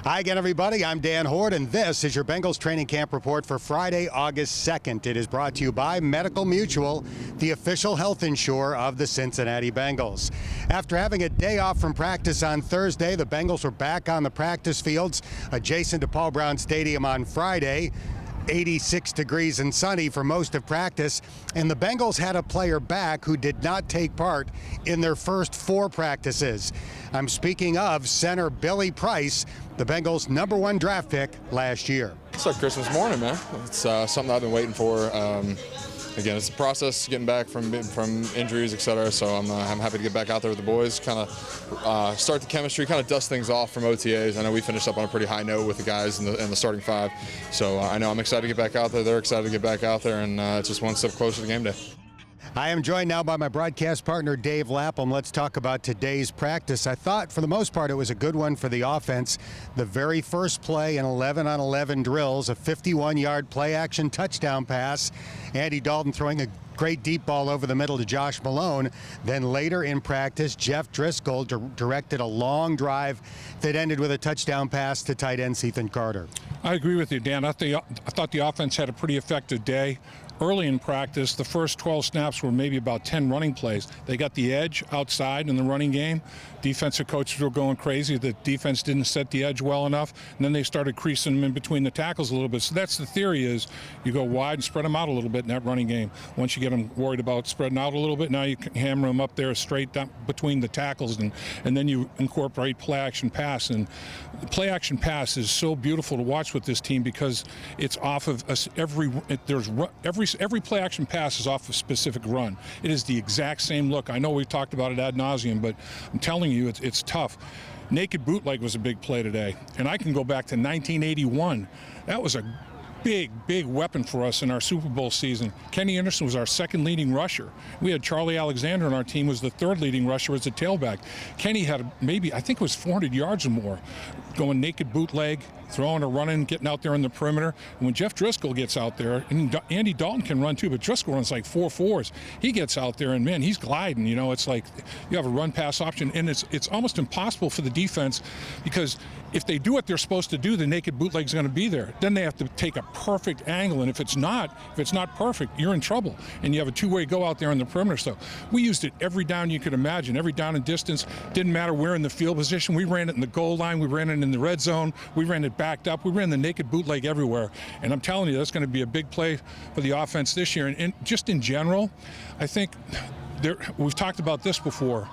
Hi again, everybody. I'm Dan Hoard, and this is your Bengals training camp report for Friday, August 2nd. It is brought to you by Medical Mutual, the official health insurer of the Cincinnati Bengals. After having a day off from practice on Thursday, the Bengals were back on the practice fields adjacent to Paul Brown Stadium on Friday. 86 degrees and sunny for most of practice, and the Bengals had a player back who did not take part in their first 4 practices. I'm speaking of center Billy Price, the Bengals' #1 draft pick last year. It's like Christmas morning, man. It's something I've been waiting for. Again, it's a process getting back from injuries, etc. So I'm happy to get back out there with the boys, kind of start the chemistry, kind of dust things off from OTAs. I know we finished up on a pretty high note with the guys in the starting 5. So I know I'm excited to get back out there. They're excited to get back out there, and it's just one step closer to game day. I am joined now by my broadcast partner, Dave Lapham. Let's talk about today's practice. I thought, for the most part, it was a good one for the offense. The very first play in 11-on-11 drills, a 51-yard play-action touchdown pass. Andy Dalton throwing a great deep ball over the middle to Josh Malone. Then later in practice, Jeff Driscoll directed a long drive that ended with a touchdown pass to tight end Ethan Carter. I agree with you, Dan. I thought the offense had a pretty effective day. Early in practice, the first 12 snaps were maybe about 10 running plays. They got the edge outside in the running game. Defensive coaches were going crazy. The defense didn't set the edge well enough, and then they started creasing them in between the tackles a little bit. So that's the theory, is you go wide and spread them out a little bit in that running game. Once you get them worried about spreading out a little bit, now you can hammer them up there straight down between the tackles, and then you incorporate play-action pass. And the play-action pass is so beautiful to watch with this team because it's off of every play-action pass is off a specific run. It is the exact same look. I know we've talked about it ad nauseum, but I'm telling you, it's tough. Naked bootleg was a big play today, and I can go back to 1981. That was a big weapon for us in our Super Bowl season. Kenny Anderson was our second leading rusher. We had Charlie Alexander on our team, was the third leading rusher as a tailback. Kenny had maybe, I think it was 400 yards or more, going naked bootleg, throwing or running, getting out there in the perimeter. And when Jeff Driscoll gets out there, and Andy Dalton can run too, but Driscoll runs like 4.4s. He gets out there and, man, he's gliding. You know, it's like you have a run-pass option, and it's almost impossible for the defense, because if they do what they're supposed to do, the naked bootleg's going to be there. Then they have to take a perfect angle, and if it's not perfect, you're in trouble. And you have a two-way go out there in the perimeter. So we used it every down you could imagine, every down and distance. Didn't matter where in the field position. We ran it in the goal line. We ran it in the red zone. We ran it backed up. We ran the naked bootleg everywhere. And I'm telling you, that's going to be a big play for the offense this year. And just in general, I think we've talked about this before.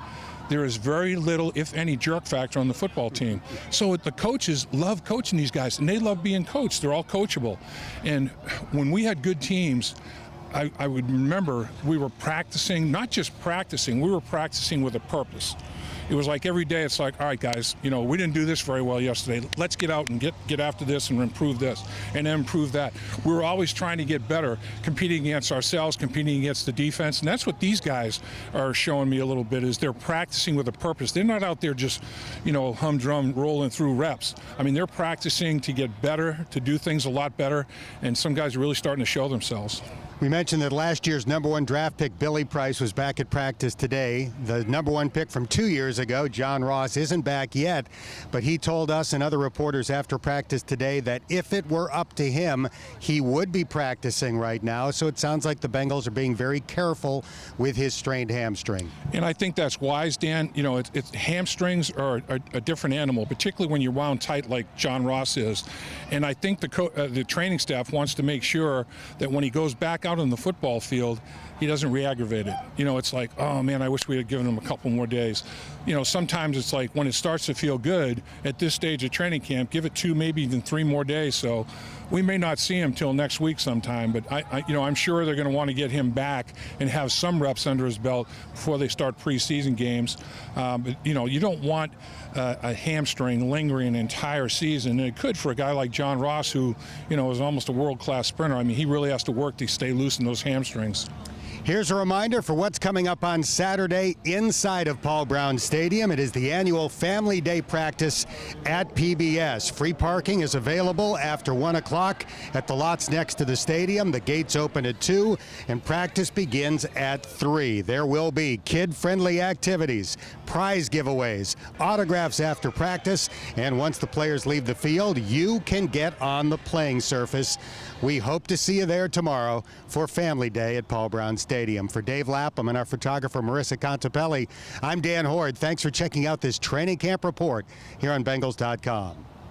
There is very little, if any, jerk factor on the football team. So the coaches love coaching these guys, and they love being coached. They're all coachable. And when we had good teams, I would remember we were practicing, not just practicing, we were practicing with a purpose. It was like every day it's like, all right, guys, you know, we didn't do this very well yesterday. Let's get out and get after this and improve this and then improve that. We were always trying to get better, competing against ourselves, competing against the defense. And that's what these guys are showing me a little bit, is they're practicing with a purpose. They're not out there just, you know, humdrum rolling through reps. I mean, they're practicing to get better, to do things a lot better. And some guys are really starting to show themselves. We mentioned that last year's #1 draft pick, Billy Price, was back at practice today. The #1 pick from 2 years ago, John Ross, isn't back yet, but he told us and other reporters after practice today that if it were up to him, he would be practicing right now. So it sounds like the Bengals are being very careful with his strained hamstring. And I think that's wise, Dan. You know, hamstrings are a different animal, particularly when you're wound tight like John Ross is. And I think the training staff wants to make sure that when he goes back out on the football field, he doesn't re-aggravate it. You know, it's like, oh man, I wish we had given him a couple more days. You know, sometimes it's like when it starts to feel good at this stage of training camp, give it 2, maybe even 3 more days. So we may not see him till next week sometime, but I'm sure they're going to want to get him back and have some reps under his belt before they start preseason games. But you know, you don't want a hamstring lingering an entire season. And it could for a guy like John Ross, who, you know, is almost a world-class sprinter. I mean, he really has to work to stay loose in those hamstrings. Here's a reminder for what's coming up on Saturday inside of Paul Brown Stadium. It is the annual Family Day practice at PBS. Free parking is available after 1 o'clock at the lots next to the stadium. The gates open at 2 and practice begins at 3. There will be kid-friendly activities, prize giveaways, autographs after practice, and once the players leave the field, you can get on the playing surface. We hope to see you there tomorrow for Family Day at Paul Brown Stadium. For Dave Lapham and our photographer Marissa Contapelli, I'm Dan Hoard. Thanks for checking out this training camp report here on Bengals.com.